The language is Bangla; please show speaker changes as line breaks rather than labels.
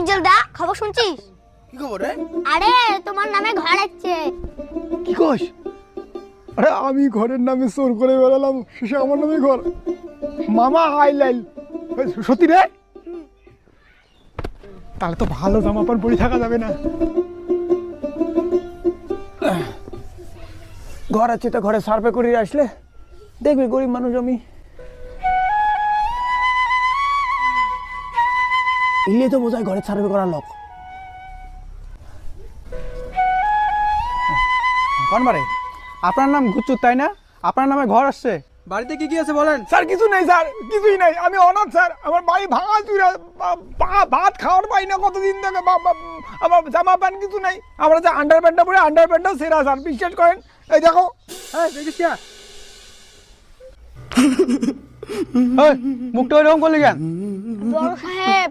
উজ্জ্বলদা খবর শুনছিস?
কি খবর রে?
আরে তোমার নামে ঘর আছে।
কি কস? আরে আমি ঘরের নামে চোর করে বেড়ালাম, শেষে আমার নামে ঘর। মামা হাইলাইল সত্যি রে? তাহলে তো ভালো জামা প্যান্ট পরে থাকা যাবে না। ঘর আছে তো ঘরে সার্ভে করে আসলে দেখবি গরিব মানুষ আমি। ইলে তো বোঝায় ঘরে সার্ভে করার লোক।
কোন বারে? আপনার নাম গুচ্চুর তাই না? আপনার নামে ঘর আসছে, বাড়িতে কি কি আছে বলেন?
স্যার কিছু নেই স্যার, কিছুই নাই, আমি অনাথ স্যার। আমার বাড়ি ভাঙা চুরা, ভাত খাওয়ার পাই না কতদিন থেকে। আমার জামা প্যান্ট কিছু নাই। আমরা যে আন্ডার প্যান্টটা পরে আন্ডার প্যান্টটাও সেরা স্যার, বিশ্বাস করেন। এই দেখো।
হ্যাঁ দেখিস না, মুখটা ওইরকম করলি কেন?
বড় সাহেব